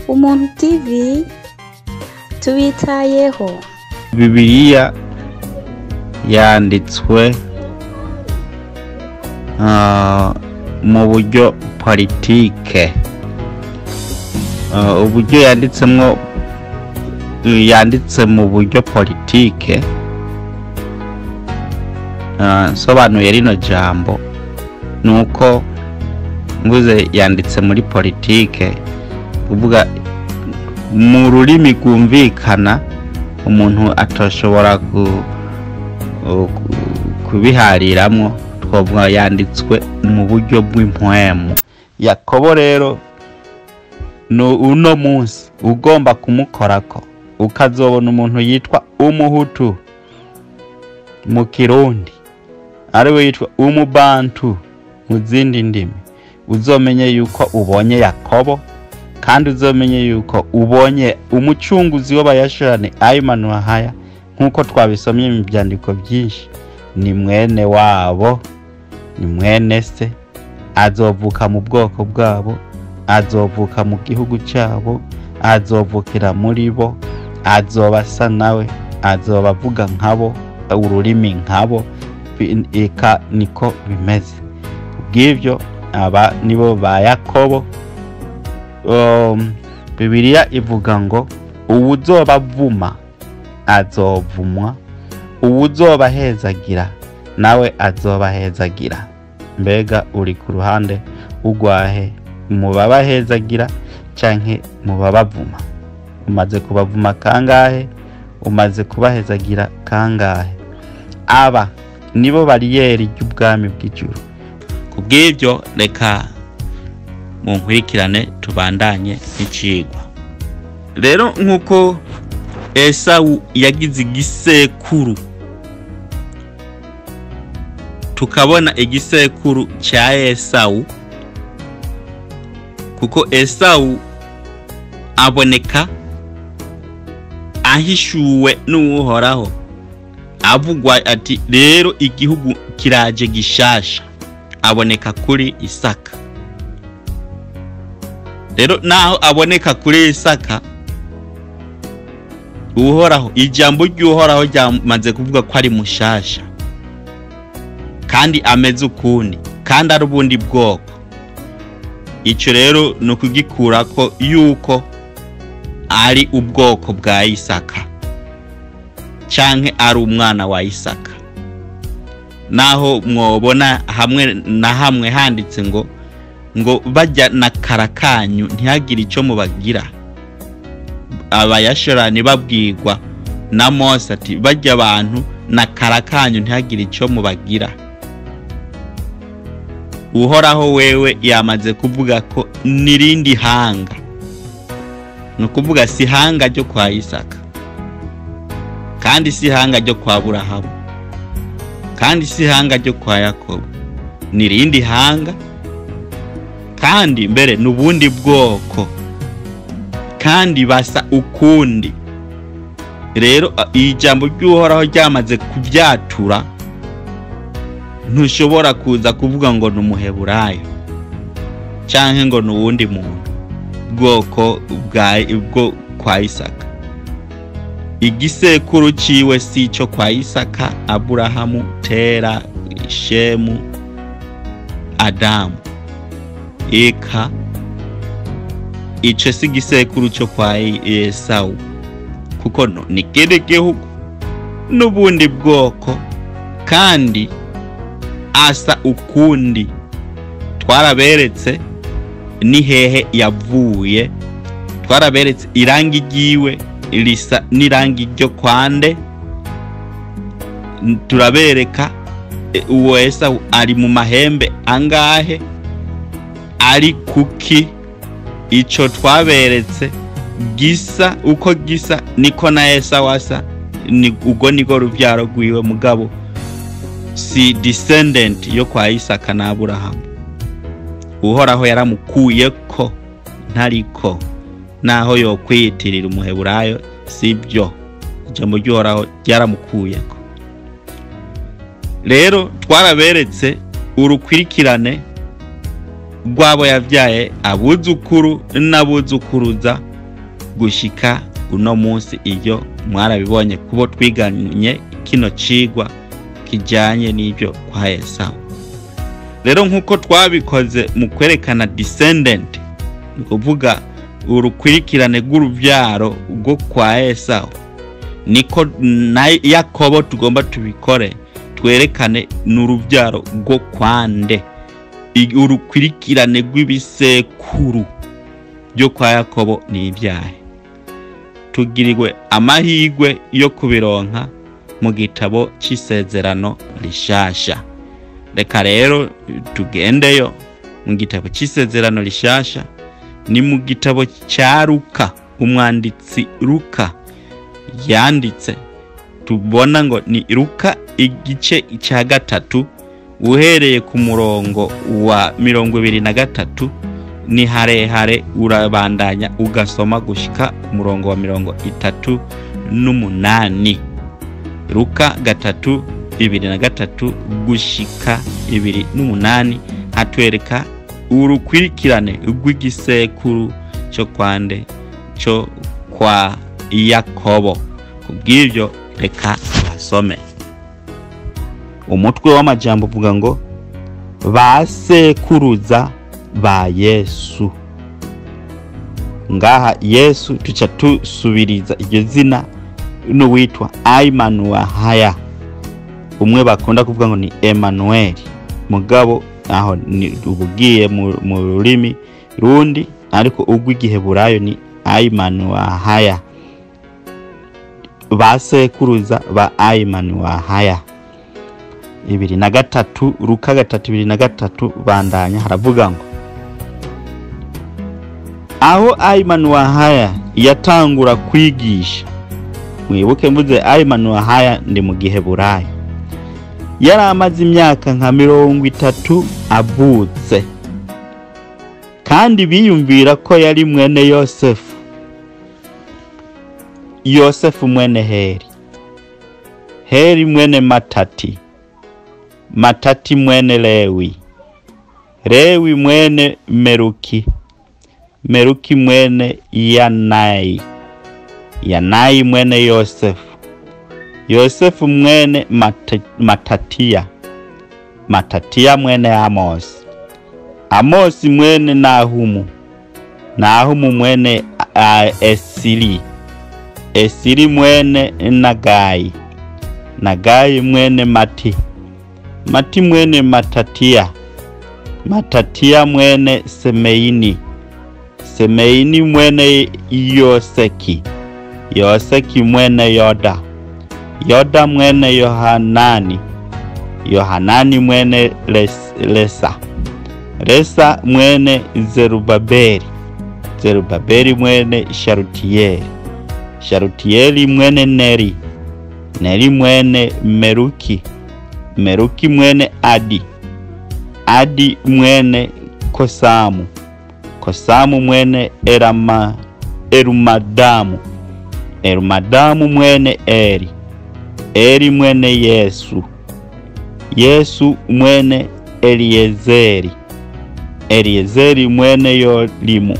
Umuntu TV tubitayeho. Bibiliya yanditswe mu buryo politike, uburyo yanditse mu buryo politike. Sobanuye rino jambo nuko nguze yanditse muri politike, kuvuga mu rurimi rwumvikana umuntu atoshobora kubihariramwo, twovuga yanditswe mu buryo bw'impwemu. Yakobo rero uno munsi ugomba kumukorako ukazobona umuntu yitwa umuhutu mu Kirundi, ariwe yitwa umubantu mu zindi ndimi, uzomenye yuko ubonye Yakobo, kandi uzomenye yuko ubonye umucunguzi w'abayashirane Aymanuhaya, nkuko twabisomye mu byandiko byinshi. Ni mwene wabo, ni mwene se, azovuka mu bwoko bwabo, azovuka mu gihugu cyabo, azovukira muri bo, azobasa nawe, azobavuga nkabo, ururimi nkabo. Eka niko bimeze. Bw'ivyo aba nibo ba Yakobo. Bibiliya ivuga ngo uwuzobavuma azovumwa, uwuzobahezagira nawe azobahezagira. Mbega uri ku ruhande ugwahe? Mu babahezagira canke mu babavuma? Umaze kubavuma kangahe? Umaze kubahezagira kangahe? Aba nibo bariyeri ry'ubwami bw'ijuru. Kubw'ivyo reka munkurikirane tubandanye n'icigwa. Rero nkuko Esawu yagize igisekuru, tukabona igisekuru cya Esawu, kuko Esawu aboneka ahishuwe n'Uhoraho, avugwa ati rero igihugu kiraje gishasha. Aboneka kuri Isaka. Rero naho aboneka kuri Isaka, Uhoraho, ijambo ry'Uhoraho ryamaze kuvuga ko ari mushasha, kandi ameze ukundi, kandi ari ubundi bwoko. Ico rero no kugikurako yuko ari ubwoko bwa Isaka, canke ari umwana wa Isaka. Naho mwobona hamwe na hamwe handitse ngo bajya na karakanyu ntihagire ico mubagira. Abayashorani babwirwa na Mose ati bajya abantu na karakanyu ntihagire ico mubagira. Uhoraho wewe yamaze kuvuga ko nirindi hanga, no kuvuga si hanga ryo kwa Isaka, kandi si hanga ryo kwa Aburahamu, kandi si hanga ryo kwa Yakobo. Nirindi hanga, kandi mbere nubundi bwoko, kandi basa ukundi. Rero ijambo ry'Uhoraho ryamaze kubyatura, ntushobora kuza kuvuga ngo numuheburayo canke ngo nuwundi muntu bwoko bwo kwa Isaka. Igisekuru ciwe si cyo kwa Isaka, Aburahamu, Tera, Shemu, Adamu. Eka ico si igisekuru cyo kwa Esawu, kuko ni kindi gihugu n'ubundi bwoko, kandi asa ukundi. Twaraberetse ni hehe yavuye, twaraberetse irangi ryiwe risa n'irangi ryo kwande. Turabereka uwo Esawu ari mu mahembe angahe, ari kuki. Ico twaberetse gisa uko gisa niko na Esawu asa, ubwo niko ruvyaro rwiwe, mugabo si descendant yo kwa Isaka na Aburahamu. Uhoraho yaramukuyeko ntariko, naho yo kwiyitirira umuheburayo sibyo. Ijambo ry'Uhoraho ryaramukuyeko. Rero twaraberetse urukwirikirane rwabo yavyaye, abuzukuru n'abuzukuruza gushika uno munsi. Iyo mwarabibonye kubo twiganye kino cigwa kijanye n'ibyo kwa Esawu. Rero nkuko twabikoze mu kwerekana descendant, ni kuvuga urukwirikirane rw'uruvyaro rwo kwa Esawu, niko na Yakobo tugomba tubikore, twerekane n'uruvyaro rwo kwande, urukwirikirane rw'ibisekuru byo kwa Yakobo ni ibyahe. Tugirirwe amahirwe yo kubironka mu gitabo cy'isezerano rishasha. Reka rero tugendeyo mu gitabo cy'isezerano rishasha, ni mu gitabo cya Luka. Umwanditsi Luka yanditse, tubona ngo ni Luka igice cya 3 uhereye ku murongo wa 23, ni harehare urabandanya ugasoma gushika umurongo wa 38. Luka 3:23 gushika 28 hatwereka urukwirikirane rw'igisekuru cyo kwande cyo kwa Yakobo. Kubw'ibyo reka basome. Umutwe w'amajambo uvuga ngo basekuruza ba Yesu. Ngaha Yesu tuca tusubiriza iryo zina n'uwitwa Aimanuahaya. Umwe bakunda kuvuga ngo ni Emmanuel, mugabo aho ni ubugiye mu rurimi rundi, ariko urw'igiheburayo ni Aimanuahaya. Basekuruza ba Aimanuahaya. 23 Luka 3:23 bandanya haravuga ngo aho Aimanuahaya yatangura kwigisha. Mwibuke mvuze Aimanuahaya ndi mu giheburayo. Yari amaze imyaka nka 30 avutse, kandi biyumvira ko yari mwene Yosefu. Yosefu mwene Heri, Heri mwene Matati, Matati mwene Lewi, Lewi mwene Meruki, Meruki mwene Yanai, Yanai mwene Yosefu, Yosefu mwene Matatia, Matatia mwene Amos, Amos mwene Nahumu, Nahumu mwene Esili, Esili mwene Nagai, Nagai mwene Mati, Mati mwene Matatia, Matatia mwene Semeini, Semeini mwene Yoseki, Yoseki mwene Yoda, Yoda mwene Yohanani, Yohanani mwene Lesa, Lesa mwene Zerubabeli, Zerubabeli mwene Sharutieli, Sharutieli mwene Neri, Neri mwene Meruki, Meruki mwene Adi, Adi mwene Kosamu, Kosamu mwene Erumadamu, Erumadamu mwene Eri, Eri mwene Yesu, Yesu mwene Eliezeri, Eliezeri mwene Yorimu,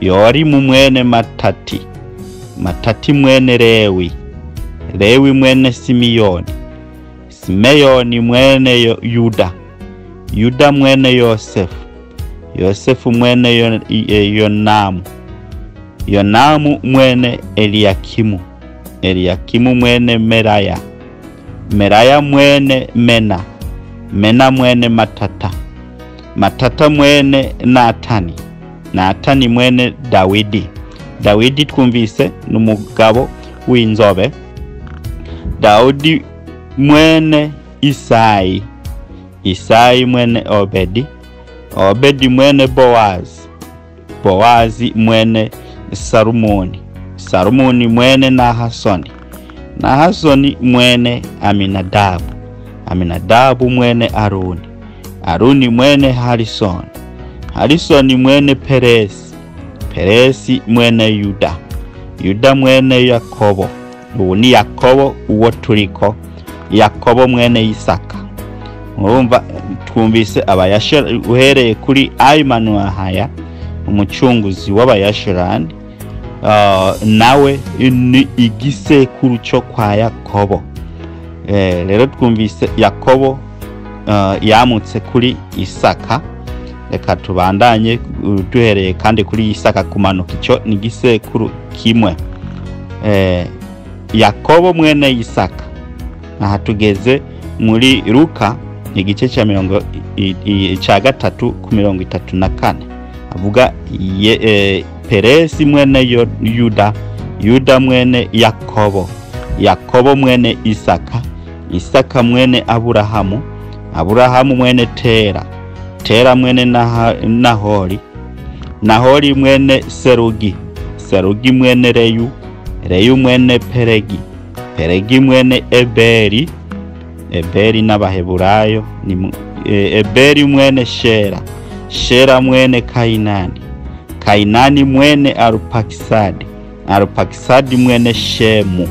Yorimu mwene Matati, Matati mwene Lewi, Lewi mwene Simeyoni, Simeyoni mwene Yuda, Yuda mwene Yosefu, Yosefu mwene Yonamu, Yonamu mwene Eliakimu, Eliakimu mwene Meraya, Meraya mwene Mena, Mena mwene Matata, Matata mwene Natani, Natani mwene Dawidi, Dawidi twumvise n'umugabo w'inzobe. Daudi mwene Isai, Isai mwene Obedi, Obedi mwene Boazi, Boazi mwene Salumoni, Salumoni mwene Nahasoni, Nahasoni mwene Aminadabu, Aminadabu mwene Aruni, Aruni mwene Harisoni, Harisoni mwene Peresi, Peresi mwene Yuda, Yuda mwene Yakobo. Ubu ni Yakobo uwo turiko, Yakobo mwene Isaka. Urumva twumvise abayashera uhereye kuri Aimanuahaya, umucunguzi w'abayashirani, nawe ni igisekuru cyo kwa Yakobo. Rero twumvise Yakobo yamutse kuri Isaka. Reka tubandanye duhereye kandi kuri Isaka kumanuka, icyo ni igisekuru kimwe. Yakobo mwene Isaka. Aha tugeze muri Luka igice cya 3:34 avuga Peresi mwene Yuda, Yuda mwene Yakobo, Yakobo mwene Isaka, Isaka mwene Aburahamu, Aburahamu mwene Tera, Tera mwene Nahori, Nahori mwene Serugi, Serugi mwene Reyu, Reyu mwene Peregi, Peregi mwene Eberi, Eberi n'Abaheburayo ni Eberi mwene Shera, Shera mwene Kainani, Kainani mwene Arupakisadi, Arupakisadi mwene Shemu.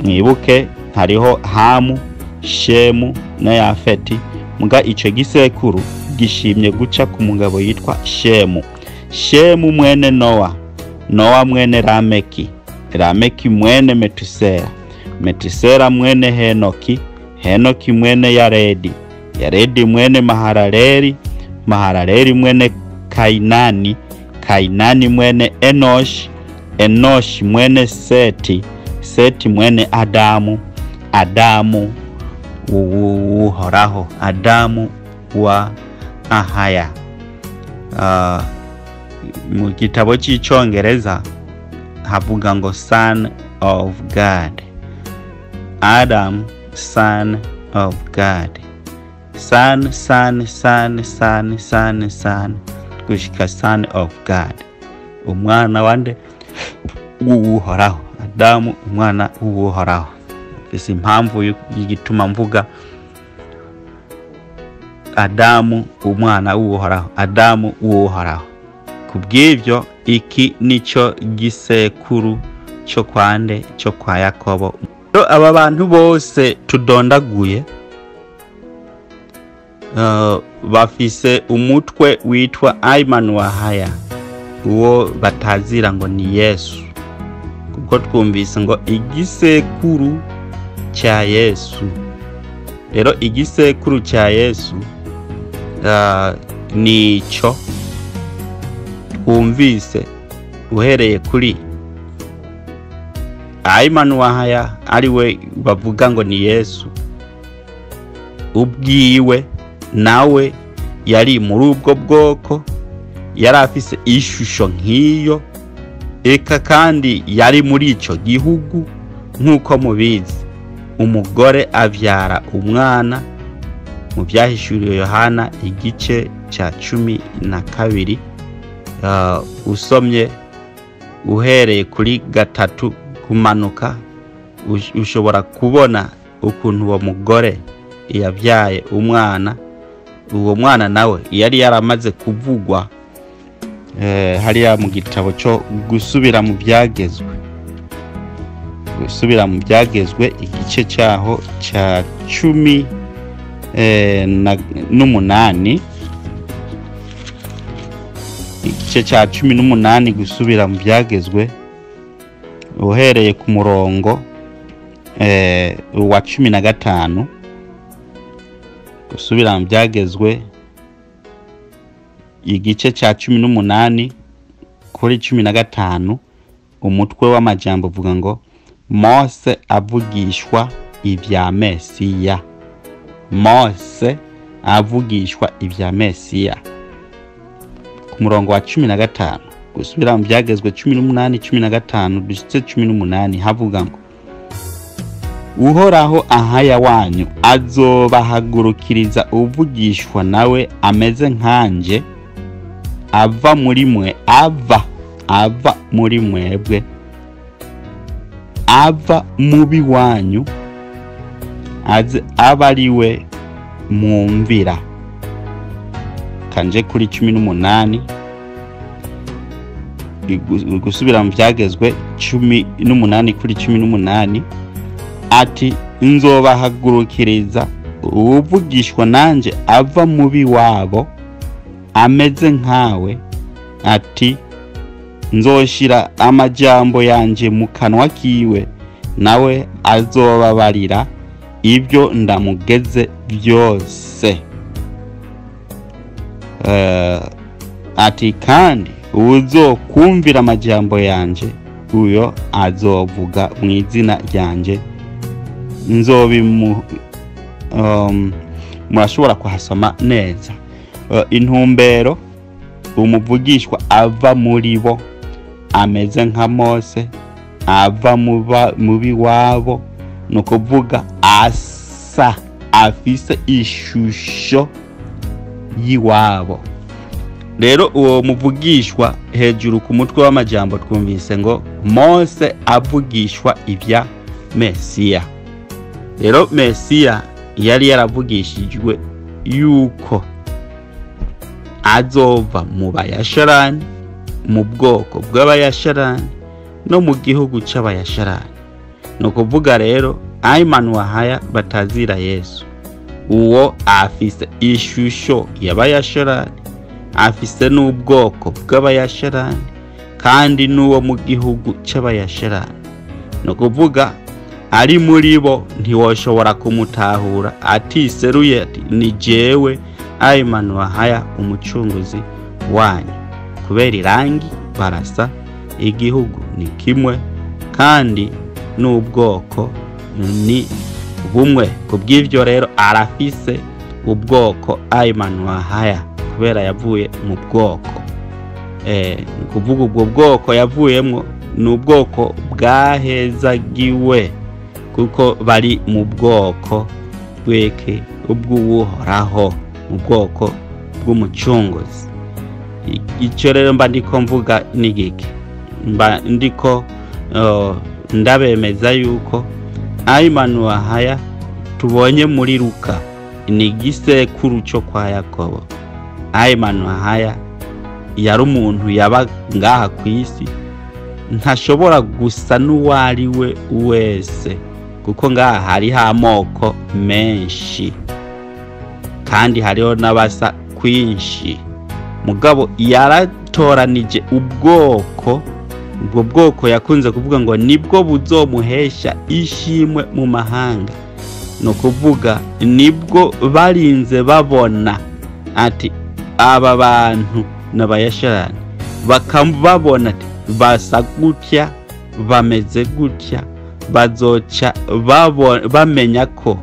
Mwibuke hariho Hamu, Shemu na Yafeti, muga ico gisekuru gishimye guca ku mugabo yitwa Shemu. Shemu mwene Noa, Noa mwene Lameki, Lameki mwene Metusela, Metusela mwene Henoki, Henoki mwene Yaredi, Yaredi mwene Mahalaleli, Mahalaleli mwene Kainani, Kainani mwene Enoshi, Enoshi mwene Seti, Seti mwene Adamu, Adamu uhoraho, Adamu wa Ahaya. Mu gitabo cy'icyongereza havuga ngo son of God. Adam, son of God. Son, son, son, son, son, son, gushika son of God. Umwana wande uhoraho. Adamu umwana uhoraho. Isi impamvu y'igituma mvuga Adamu umwana uhoraho, Adamu uhoraho. Kubw'ivyo iki nico gisekuru cyo kwande cyo kwa Yakobo. Aba bantu bose tudondaguye bafise umutwe witwa Ayman Wahaya, uwo batazira ngo ni Yesu, kuko twumvise ngo igisekuru cya Yesu. Rero igisekuru cya Yesu nico twumvise uhereye kuri Ayman Wahaya, ariwe bavuga ngo ni Yesu ubwiwe. Nawe yari muri ubwo bwoko, yari afise ishusho nk'iyo, eka kandi yari muri ico gihugu. Nk'uko mubizi, umugore avyara umwana mu Byahishuriwe Yohana igice cya 12. Usomye uhereye kuri 3 kumanuka, ushobora kubona ukuntu uwo mugore yavyaye umwana. Uwo mwana nawe yari yaramaze kuvugwa hariya mu gitabo cyo gusubira mu byagezwe, gusubira mu byagezwe igice cyaho cya 18, igice cya 18 gusubira mu byagezwe uhereye ku murongo wa 15. Gusubira mu byagezwe igice cya 18 kuri 15, umutwe w'amajambo uvuga ngo Mose avugishwa ibya Mesiya. Mose avugishwa ibya Mesiya. Ku murongo wa 15 gusubira mu byagezwe 18:15 dushitse 18 havuga ngo Uhoraho Ahaya wanyu azobahagurukiriza uvugishwa nawe ameze nkanje, ava muri mwe, ava muri mwebwe, ava mubi wanyu, abariwe mwumvira. Kanje kuri 18 gusubira mu byagezwe 18 kuri 18 ati nzobahagurukiriza uvugishwa nanje ava mubi wabo ameze nkawe, ati nzoshira amajambo yanje mu kanwa kiwe, nawe azobabarira ibyo ndamugeze byose. Ati kandi uzokumvira amajambo yanje, uyo azovuga mu izina ryanje, murashobora kuhasoma neza. Intumbero, umuvugishwa ava muri bo, ameze nka Mose, ava mu biwabo, ni ukuvuga asa, afise ishusho y'iwabo. Rero uwo muvugishwa hejuru ku mutwe w'amajambo twumvise ngo Mose avugishwa ibya Mesiya. Rero Mesiya yari yaravugishijwe yuko azova mu bayasharani, mu bwoko bw'abayasharani no mu gihugu c'abayasharani. No kuvuga rero Aymanuwahaya batazira Yesu, uwo afise ishusho y'abayasharani, afise n'ubwoko bw'abayasharani kandi n'uwo mu gihugu c'abayasharani. No kuvuga ari muri bo ntiwoshobora kumutahura atiseruye ati ni jewe Aymanuwahaya umucunguzi wanyu, kubera irangi barasa, igihugu ni kimwe kandi n'ubwoko ni bumwe. Kubw'ivyo rero arafise ubwoko Aymanuwahaya kubera yavuye mu bwoko. Kuvuga ubwo bwoko yavuyemwo ni ubwoko bwahezagiwe, kuko bari mu bwoko bweke ubw'uhoraho, mu bwoko bw'umucunguzi. Icyo rero mba ndiko mvuga ni gike, mba ndiko ndabemeza yuko Aymanuwahaya tubonye muri Luka ni igisekuru cyo kwa Yakobo. Aymanuwahaya yari umuntu yaba ngaha ku isi, ntashobora gusa n'uwari we wese, kuko ngaha hariho amoko menshi kandi hariho n'abasa kwinshi. Mugabo yaratoranije ubwoko, ubwo bwoko yakunze kuvuga ngo nibwo buzomuhesha ishimwe mu mahanga. No kuvuga nibwo barinze babona ati aba bantu n'abayasharani, bakababona ati basa gutya, bameze gutya, bazoca bamenya ko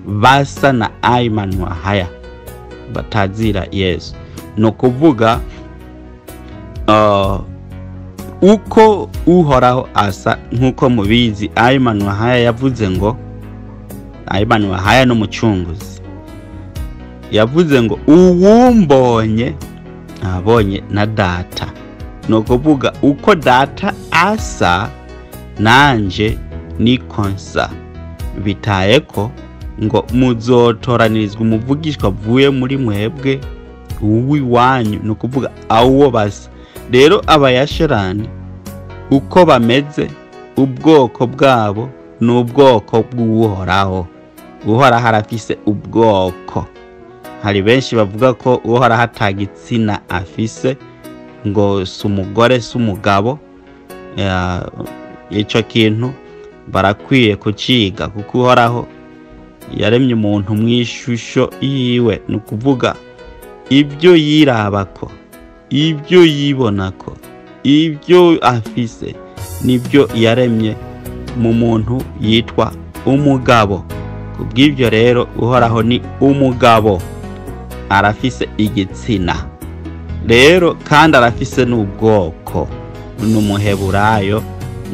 basa na Aymanuwahaya batazira Yesu. No kuvuga uko uhoraho asa, nkuko mubizi Aymanuwahaya yavuze ngo Aymanuwahaya n'umucunguzi, yavuze ngo uwumbonye abonye na data. No kuvuga uko data asa nanje niko nsa, bitaye ko ngo muzotoranirizwa umuvugishwa avuye muri mwebwe uw'iwanyu, no kuvuga awo basa. Rero abayasharani uko bameze, ubwoko bwabo ni ubwoko bw'uhoraho. Uhoraho arafise ubwoko. Hari benshi bavuga ko uhoraho atagitsina afise, ngo si umugore si umugabo. Ico kintu barakwiye kuciga, kuko uhoraho yaremye umuntu mw'ishusho yiwe. Ni ukuvuga ibyo yirabako, ibyo yibonako, ibyo afise nibyo yaremye mu muntu yitwa umugabo. Kubw'ivyo rero uhoraho ni umugabo, arafise igitsina rero kandi arafise n'ubwoko, n'umuheburayo.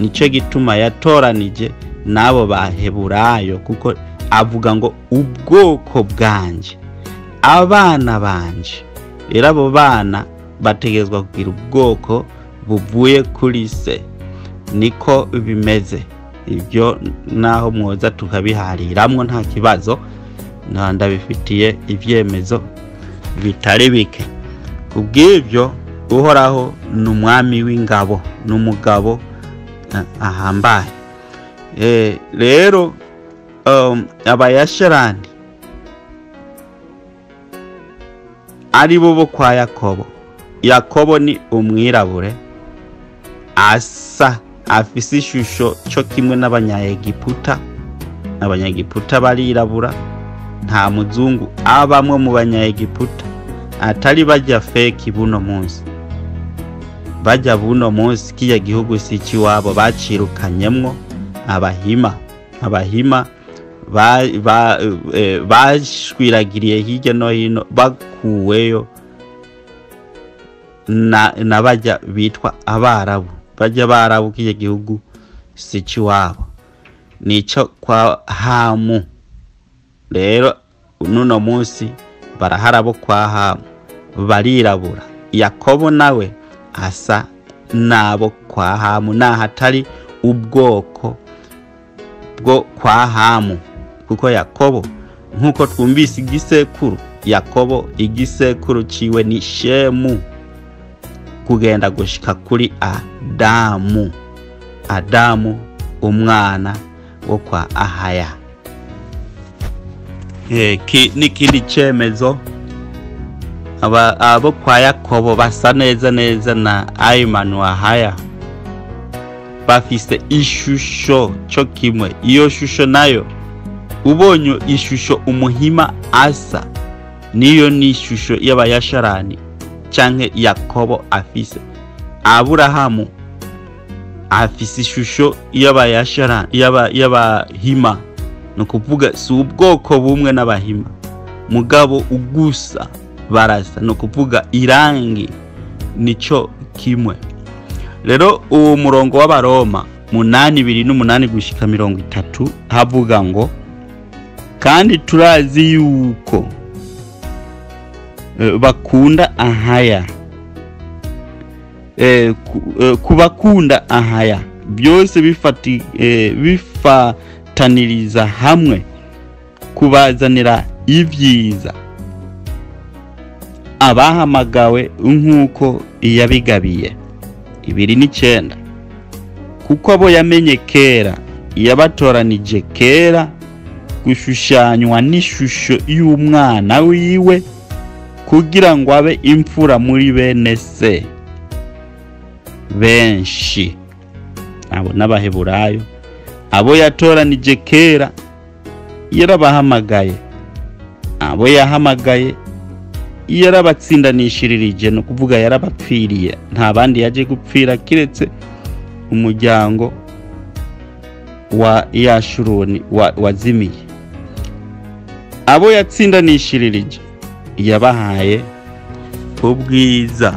Nico gituma yatoranije nabo baheburayo, kuko avuga ngo ubwoko bwanje, abana banje. Rero abo bana bategezwa kugira ubwoko buvuye kuri se. Niko bimeze. Ibyo naho mwoza tukabihariramwo nta kibazo, ndabifitiye ivyemezo bitari bike. Kubw'ivyo uhoraho n'umwami w'ingabo, n'umugabo ahambaye. Rero abayasharani ari bo kwa Yakobo. Yakobo ni umwirabure, asa afise ishusho cyo kimwe n'abanyayegiputa. Abanyayegiputa barirabura, nta muzungu abamwe mu banyayegiputa atari bajya feki buno munsi. Bajya buno munsi kiya gihugu si kiwabo, bacirukanyemwo abahima bashwiragiriye hirya no hino, bakuweyo na bajya bitwa abarabu. Bajya barabu kiya gihugu si kiwabo, nico kwa Hamu. Rero nuno munsi baraharabo kwa Hamu, barirabura. Yakobo nawe asa nabo kwa Hamu, nahatari ubwoko bwo kwa Hamu, kuko Yakobo nkuko twumvise igisekuru, Yakobo igisekuru ciwe ni Shemu kugenda gushika kuri Adamu umwana wo kwa Ahaya. N'ikindi cemezo, abo kwa Yakobo basa neza na Ayman wa Ahaya, bafise ishusho cyo kimwe. Iyo shusho nayo ubonye ishusho umuhima asa niyo ni ishusho y'abayasharani canke Yakobo afise. Aburahamu afise ishusho y'abayasharani y'abahima, no kuvuga si ubwoko bumwe n'abahima, mugabo ugusa barasa, no kuvuga irangi nico kimwe. Rero uwo murongo w'Abaroma 8:28 gushika 30 havuga ngo, kandi turazi yuko bakunda Ahaya, kubakunda Ahaya byose bifataniriza hamwe kubazanira ibyiza abahamagawe nk'uko yabigabiye. 2:9 kuko abo yamenye kera yabatoranije kera gushushanywa n'ishusho y'umwana wiwe, kugira ngo abe imfura muri bene se benshi. Abo n'Abaheburayo, abo yatoranije kera yarabahamagaye, abo yahamagaye yarabatsindanishirije, no kuvuga yarabapfiriye. Nta bandi yaje gupfira kiretse umuryango wa Yashuruni wazimiye. Abo yatsindanishirije yabahaye ubwiza.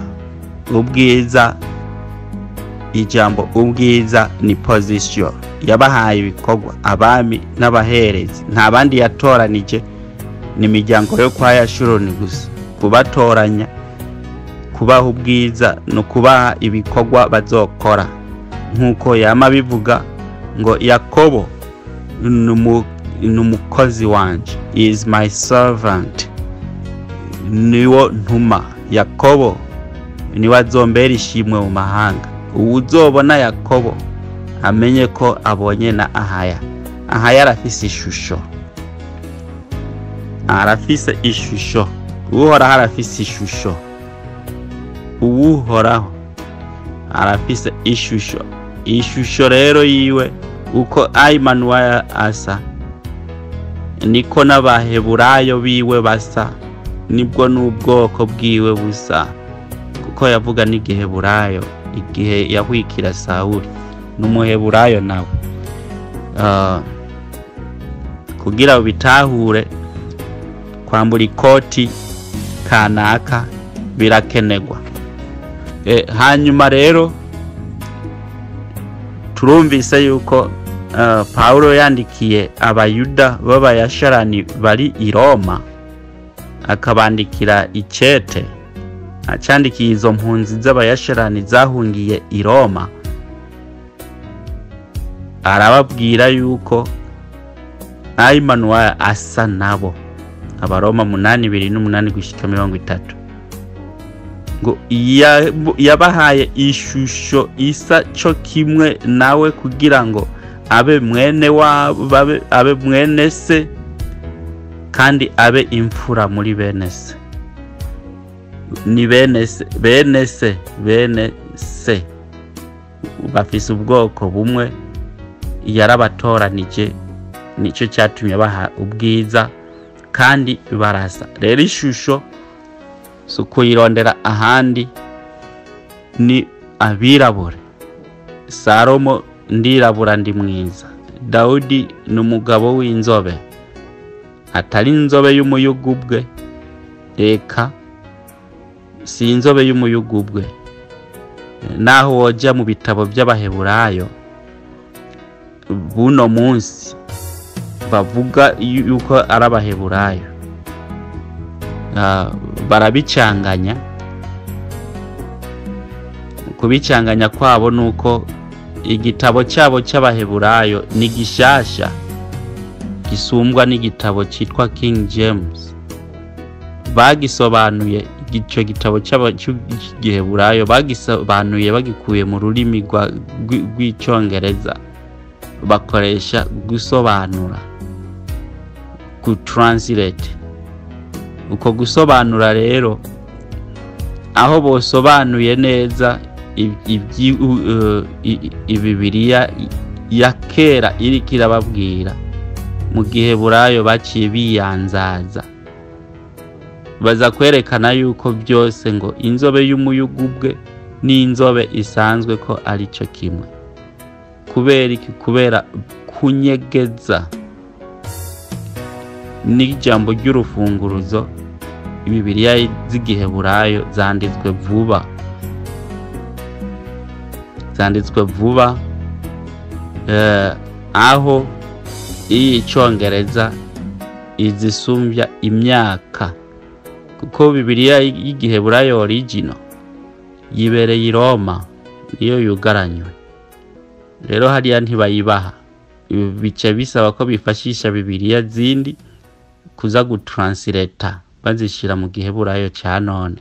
Ijambo ubwiza ni position. Yabahaye ibikorwa, abami n'abaherezi. Nta bandi yatoranije, ni imiryango yo kwa Yashuruni gusa. Kubatoranya, kubaha ubwiza no kubaha ibikorwa bazokora, nkuko yama bivuga ngo Yakobo n'umukozi wanje, is my servant, niwo ntuma. Yakobo niwe azombera ishimwe mu mahanga. Uzobona Yakobo amenye ko abonye na Ahaya. Ahaya arafise ishusho, Uhoraho arafise ishusho, Uhoraho arafise ishusho rero yiwe. Uko Ayman wa asa niko n'Abaheburayo biwe basa, nibwo n'ubwoko bwiwe busa, kuko yavuga n'Igiheburayo igihe yahwikira Sawuli, n'Umuheburayo nawe. Kugira bitahure kwambura ikoti kanaka birakenegwa. Hanyuma rero turumvise yuko Paulo yandikiye Abayuda b'Abayasharani bari i Roma, akabandikira icete, acandikiye izo mpunzi z'Abayasharani zahungiye i Roma. Arababwira yuko Ayman wa asa nabo. Abaroma 8:28 gushika 30 ngo yabahaye ishusho isa cyo kimwe nawe, kugira ngo abe mwene mwene se, kandi abe imfura muri bene se. Ni bene se bafise ubwoko bumwe yarabatoranije, nico cyatumye baha ubwiza kandi barasa. Rero ishusho sukuyirondera ahandi, ni abirabure. Salomo ndirabura ndi mwiza. Dawudi ni umugabo w'inzobe, atari inzobe y'umuyugubwe, eka si inzobe y'umuyugubwe. Naho woja mu bitabo by'Abaheburayo buno munsi bavuga yuko ari Abaheburayo, barabicanganya. Kubicanganya kwabo nuko igitabo cyabo cy'Abaheburayo ni gishasha gisumbwa n'igitabo cyitwa King James. Bagisobanuye ico gitabo cy'Abaheburayo, bagisobanuye bagikuye mu rurimi rw'icyongereza, bakoresha gusobanura, translate. Uko gusobanura rero, aho bosobanuye neza Bibiliya ya kera iri kirababwira, mu Giheburayo baciye biyanzaza, baza kwerekana yuko byose ngo inzobe y'umuyugubwe n'inzobe isanzwe ko ari cyo kimwe. Kubera iki? Kubera kunyegeza n'ijambo ry'urufunguruzo. Bibiliya z'Igiheburayo zanditswe vuba, aho Icyongereza izisumbya imyaka, kuko Bibiliya y'Igiheburayo original yibereye i Roma, niyo yugaranywe. Rero hariya ntibayibaha, bice bisaba ko bifashisha Bibiliya zindi kuza gutranslata bazishira mu Giheburayo cya none.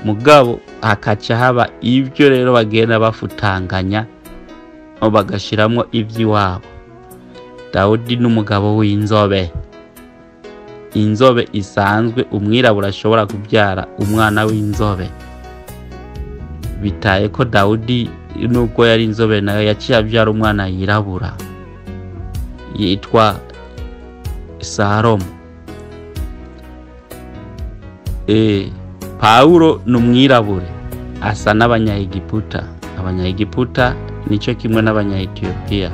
Mugabo hakaca haba ibyo rero bagenda bafutanganya, bagashiramo iby'iwabo. Dawudi n'umugabo w'inzobe, inzobe isanzwe. Umwirabura ashobora kubyara umwana w'inzobe, bitaye ko Dawudi nubwo yari inzobe nayo yaciye abyara umwana yirabura yitwa Salomo. Paulo n'umwirabure asa n'Abanyaegiputa. Abanyaegiputa nico kimwe n'Abanya-Ethiopia.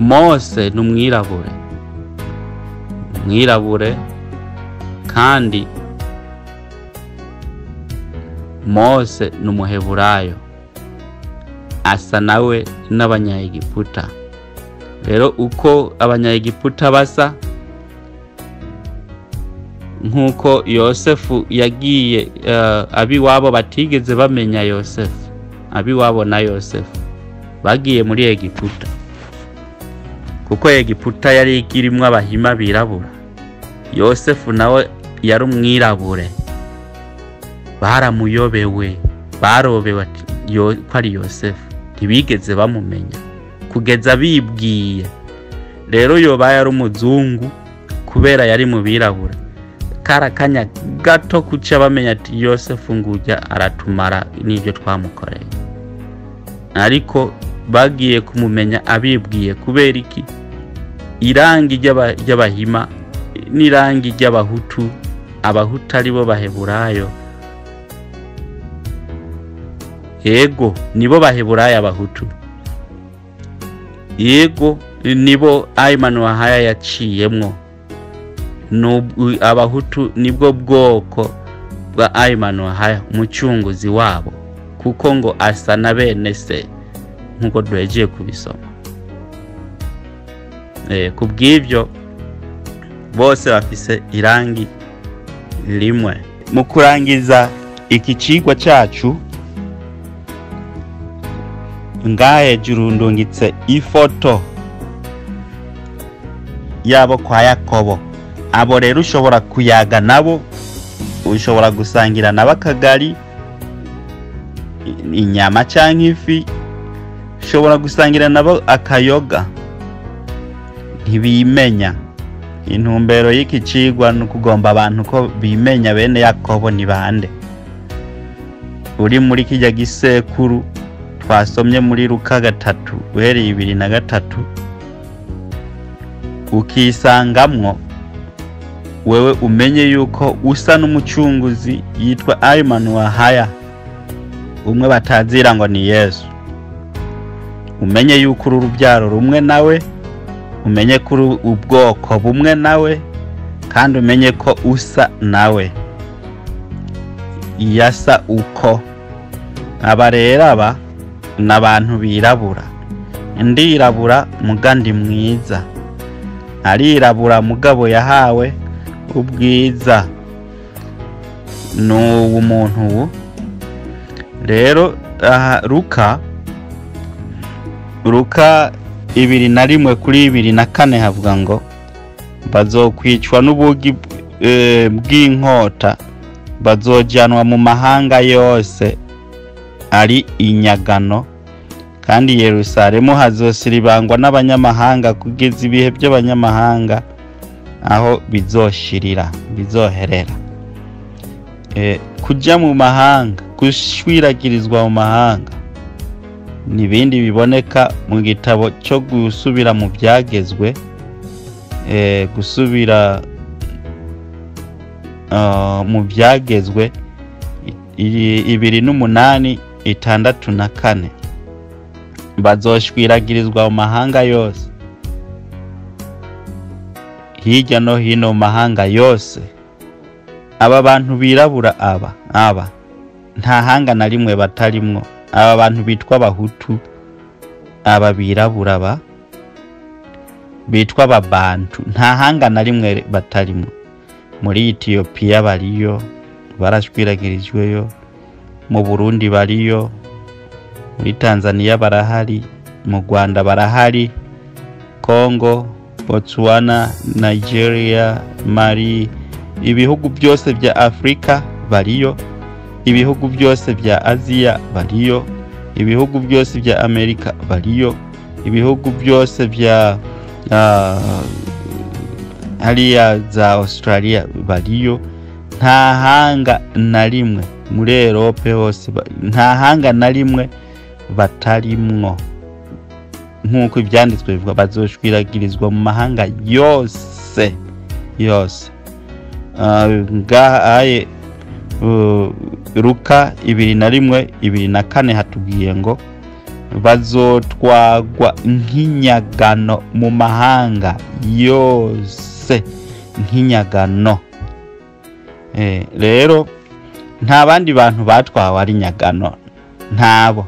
Mose n'umwirabure, kandi Mose n'umuheburayo, asa nawe n'Abanya-Egiputa. Rero uko Abanya-Egiputa basa, nkuko Yosefu yagiye, abiwabo batigeze bamenya Yosefu. Abiwabo na Yosefu bagiye muri Egiputa, kuko Egiputa yari ikirimwo abahima birabura. Yosefu nawe yari umwirabure, baramuyobewe, barobewe ko ari Yosefu, ntibigeze bamumenya kugeza bibwiye. Rero yoba yari umuzungu kubera yari mu birabura, karakanya gato kuca bamenya ati Yosefu ngujya aratumara n'ibyo twamukoreye. Ariko bagiye kumumenya abibwiye. Kubera iki? Irangi ry'abahima n'irangi ry'abahutu. Abahutu ari bo Baheburayo, yego nibo Baheburayo abahutu, yego nibo Ayimani Wahaya yaciyemwo. Abahutu nibwo bwoko bwa Ayimani Wahaya, umucunguzi wabo, kuko ngo asa na bene se, nkuko duhejeje kubisoma. Kubw'ibyo bose bafise irangi limwe. Mu kurangiza iki cigwa cyacu, ngahe hejuru ndungitse ifoto yabo kwa Yakobo. Abo rero ushobora kuyaga nabo, ushobora gusangira nabo akagari, inyama cyangwa ifi, ushobora gusangira nabo akayoga. Ntibimenya. Intumbero y'iki cigwa no kugomba abantu ko bimenya bene Yakobo ni bande. uri muri kijya gisekuru twasomye muri Luka 3 uhereye 2:3 ukisangamwo, wewe umenye yuko usa n'umucunguzi yitwa Ayman Wahaya, umwe batazira ngo ni Yesu. Umenye yuko uru rubyaro rumwe nawe, umenye ko ubwoko bumwe nawe, kandi umenye ko usa nawe. Yasa uko aba rero aba n'abantu birabura. Ndirabura mugandi mwiza, arirabura mugabo yahawe ubwiza. N'uwo muntu rero Luka 2:1-4 havuga ngo bazokwicwa n'ubugi bw'inkota, bazojanwa mu mahanga yose ari inyagano, kandi Yerusalemu hazosiribangwa n'abanyamahanga kugeza ibihe by'abanyamahanga aho bizoshirira, bizoherera. Kuja mu mahanga, gushwiragirizwa mu mahanga, nibindi biboneka mu gitabo cyo gusubira mu byagezwe, gusubira mu byagezwe 2:8-6. Bazoshwiragirizwa mu mahanga yose, hirya no hino mu mahanga yose. Aba bantu birabura aba nta hanga na rimwe batarimwo. Aba bantu bitwa abahutu, aba birabura bitwa ababantu, nta hanga na rimwe batarimwo. Muri Ethiopia bariyo, barashwiragirijweyo. Mu Burundi bariyo, muri Tanzania barahari, mu Rwanda barahari, Congo, Botswana, Nigeria, Mali, ibihugu byose bya Afrika bariyo, ibihugu byose bya Aziya bariyo, ibihugu byose bya Amerika bariyo, ibihugu byose bya hariya za Australia bariyo. Nta hanga na rimwe muri Europe hose, nta hanga na rimwe batarimwo. Nkuko ibyanditswe bivuga bazoshwiragirizwa mu mahanga yose yose. Ngahaye Luka 2:1-4 hatubwiye ngo bazotwagwa nk'inyagano mu mahanga yose, nk'inyagano. Rero nta bandi bantu batwawe ari nyagano, ntabo.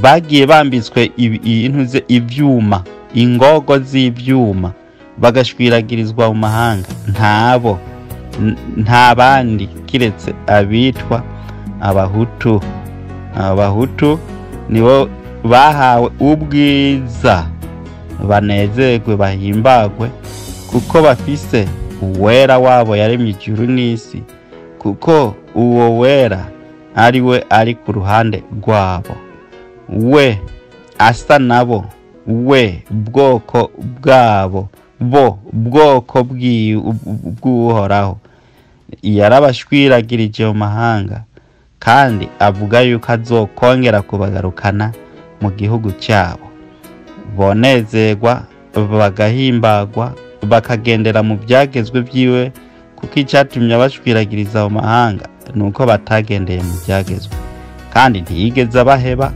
Bagiye bambitswe intuze ivyuma, ingogo z'ivyuma, bagashwiragirizwa mu mahanga. Ntabo, nta bandi kiretse abitwa abahutu. Abahutu nibo bahawe ubwiza, banezerwe bahimbagwe, kuko bafise uwera wabo yaremye ijuru n'isi, kuko uwo wera ari we ari ku ruhande rwabo. We asa nabo, we bwoko bwabo, bo bwoko bw'uhoraho. Yarabashwiragirije mu mahanga, kandi avuga yuko azokongera kubagarukana mu gihugu cyabo. Bonezerwa, bagahimbagwa, bakagendera mu byagezwe byiwe, kuko icyatumye abashwiragiriza mu mahanga nuko batagendeye mu byagezwe. Kandi ntiyigeze abaheba,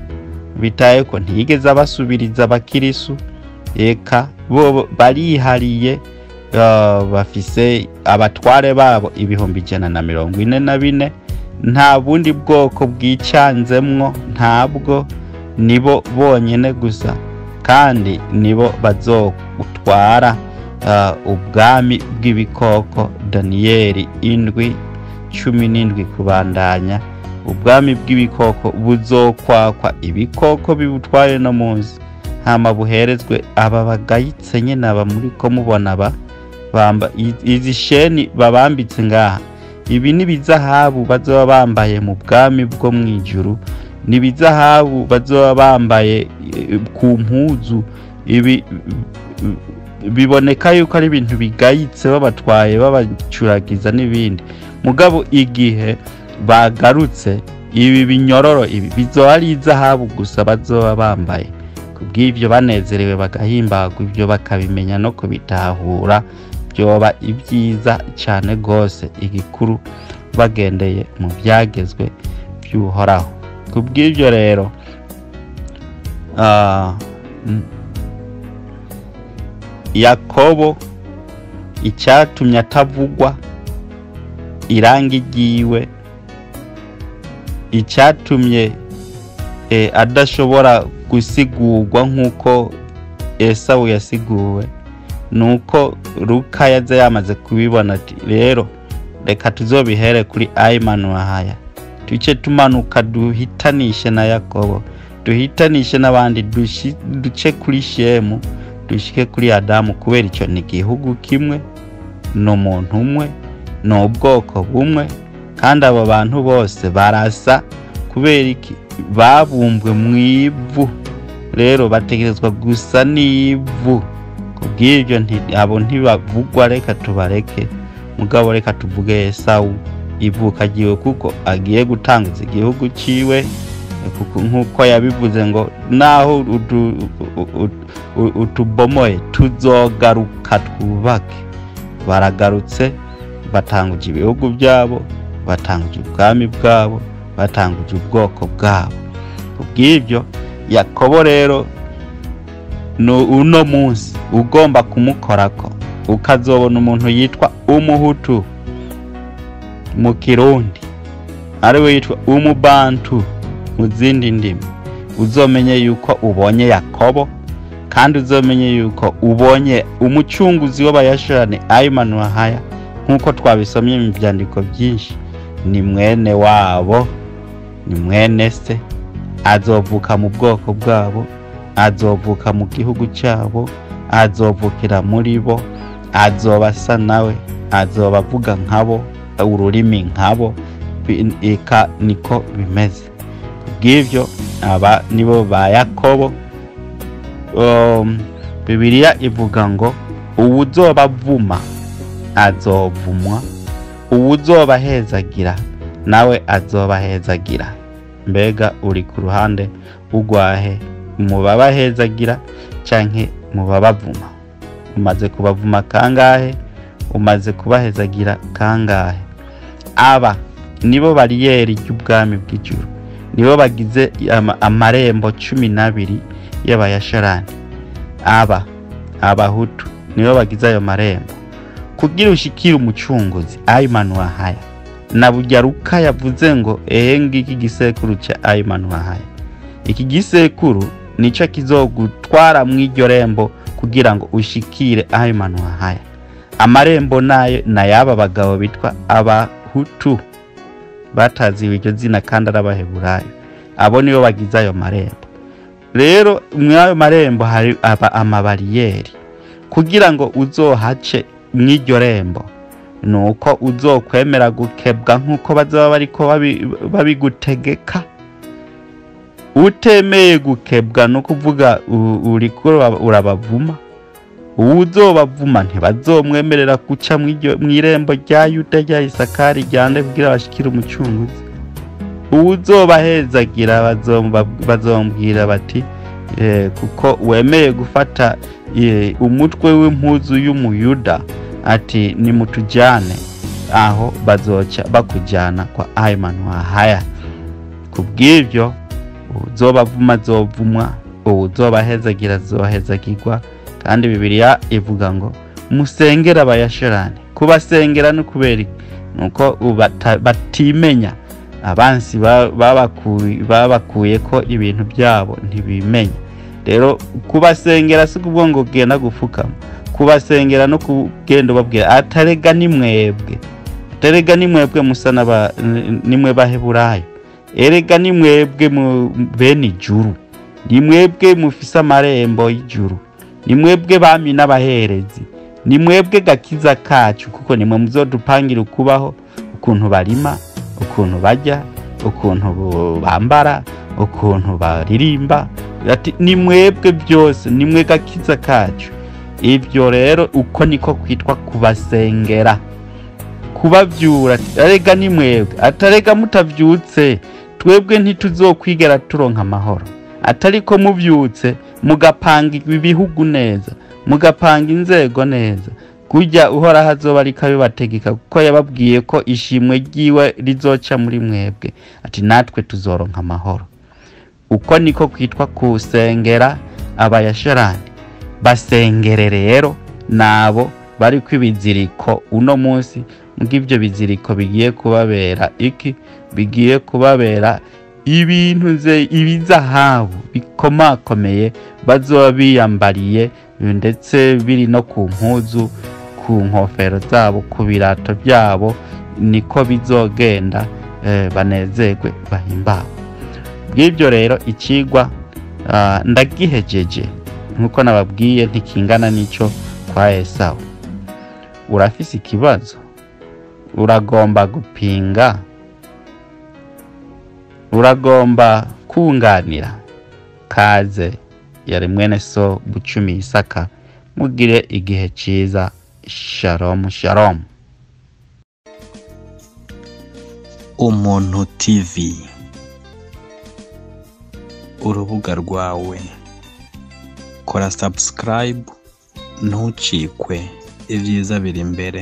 bitaye ko ntiyigeze abasubiriza abakirisu. Eka bo barihariye, bafise abatware babo 144. Nta bundi bwoko bwicanzemwo, ntabwo. Nibo bonyene gusa, kandi nibo bazotwara ubwami bw'ibikoko. Daniyeli 7:17 kubandanya. Ubwami bw'ibikoko buzokwakwa ibikoko bibutwaye no munsi, hama buherezwe aba bagayitse nyene aba muri ko mubona bamba izi sheni babambitse ngaha. Ibi ni bizahabu bazoba bambaye mu bwami bwo mwijuru, ni bizahabu bazoba bambaye ku mpuzu. Ibi biboneka yuko ari ibintu bigayitse babatwaye babacuragiza n'ibindi. Mugabo igihe bagarutse ibi binyororo ibi bizoba ari izahabu gusa bazoba bambaye. Kubw'ivyo banezerewe bagahimbagwa ivyo bakabimenya no kubitahura, byoba ibyiza cyane gose. Igikuru bagendeye mu byagezwe by'Uhoraho. Kubw'ivyo rero Yakobo icyatumye atavugwa irangi ryiwe, icyatumye adashobora gusigurwa nk'uko Esawu yasiguwe, nuko Luka yaza yamaze kubibona ati rero reka tuzobihere kuri Ayimani tuce tumanuka duhitanishe na Yakobo, duhitanishe n'abandi, duce kuri Shemu, dushike kuri Adamu, kubera icyo ni igihugu kimwe, n'umuntu umwe, n'ubwoko bumwe, kandi abo bantu bose barasa. Kubera iki? Babumbwe mu ivu, rero bategerezwa gusa n'ivu. Kubw'ibyo abo ntibavugwa, reka tubareke. Mugabo reka tuvuge Esawu ivuka ryiwe, kuko agiye gutanguza igihugu ciwe, nk'uko yabivuze ngo naho utubomoye tuzogaruka twubake. Baragarutse, batanguje ibihugu byabo, batanguje ubwami bwabo, batanguje ubwoko bwabo. Kubw'ibyo Yakobo rero uno munsi ugomba kumukorako, ukazobona umuntu yitwa Umuhutu mu Kirundi, ariwe yitwa Umubantu mu zindi ndimi, uzomenye yuko ubonye Yakobo, kandi uzomenye yuko ubonye umucunguzi w'abayashurane Ayimani nk'uko twabisomye mu byandiko byinshi. Ni mwene wabo, ni mwene se, azovuka mu bwoko bwabo, azovuka mu gihugu cyabo, azovukira muri bo, azobasa nawe, azobavuga nkabo, ururimi nkabo. Eka niko bimeze. Kubw'ivyo aba nibo ba Yakobo. Bibiliya ivuga ngo uwuzobavuma azovumwa, uwuzobahezagira nawe azobahezagira. Mbega uri ku ruhande ugwahe? Mu babahezagira canke mu babavuma? Umaze kubavuma kangahe? Umaze kubahezagira kangahe? Aba nibo bariyeri y'ubwami bw'ijuru, nibo bagize amarembo 12 y'abayasharani. Abahutu nibo bagize ayo marembo. Kugira ushikire umucunguzi Ayimani na burya Luka yavuze ngo ngiki gisekuru ca Ayimani iki gisekuru nico kizogutwara mu iryo rembo kugira ngo ushikire Ayimani amarembo nayo na yaba bagabo bitwa Abahutu bataziwe iryo zina kandi arabaheburayo. Abo nibo bagize ayo marembo. Rero mwayo marembo hari amabariyeri kugira ngo uzohace mw'iryo rembo, nuko uzokwemera gukebwa nk'uko bazaba bariko babigutegeka. Utemeye gukebwa no kuvuga uriko urabavuma, uzobavuma ntibazomwemerera guca mw'irembo rya Yuda rya Isakari ryande kugira bashikire umucunguzi. Uzobahezagira bazombwira bati kuko wemeye gufata umutwe w'impuzu y'umuyuda, ati nimutujane, aho bazoca bakujana kwa Ayimani Kubw'ivyo uzobavuma zovumwa, uzobahezagira zohezagirwa. Kandi Bibiliya ivuga ngo musengera abayashurane. Kubasengera no kubera nuko batimenya, abansi babakuye ko ibintu byabo ntibimenya. Rero kubasengera si kuvuga ngo genda gufukama, kubasengera no kugenda babwira atarega ni mwebwe musa nimwe baheburayo, erega ni mwebwe mu bene ijuru, ni mwebwe mufise amarembo y'ijuru, ni mwebwe bami n'abaherezi, ni mwebwe gakiza kacu, kuko nimwe muzodupangira ukubaho, ukuntu barima, ukuntu bajya, ukuntu bambara, ukuntu baririmba. Ati ni mwebwe byose, ni mwe gakiza kacu. Ibyo rero uko niko kwitwa kubasengera, kubavyura. Arega ni mwebwe, atarega mutavyutse twebwe ntituzokwigera turonka amahoro atariko muvyutse mugapanga ibihugu neza, mugapanga inzego neza, kurya uhoraho azoba ariko abibategeka, kuko yababwiye ko ishimwe ryiwe rizoca muri mwebwe, ati natwe tuzoronka amahoro. Uko niko kwitwa kusengera abayasharani. Basengere rero nabo bari kwibiziriko uno munsi, mugivyo biziriko bigiye kubabera iki? Bigiye kubabera ibintu ibizahabu bikomakomeye bazoba biyambariye, ndetse biri no ku mpuzu, ku nkofero zabo, ku birato byabo, niko bizogenda banezerwe bahimbawe. Bw'ibyo rero ikigwa ndagihejeje nkuko nababwiye ntikingana nico kwa Esawu. Urafise ikibazo? Uragomba gupinga? Uragomba kunganira? Kaze. Yari mwene so Bucumi Isaka. Mugire igihe ciza. Shalom shalom. Umuntu TV, urubuga rwawe. Kora subscribe ntucikwe, ibyiza biri imbere.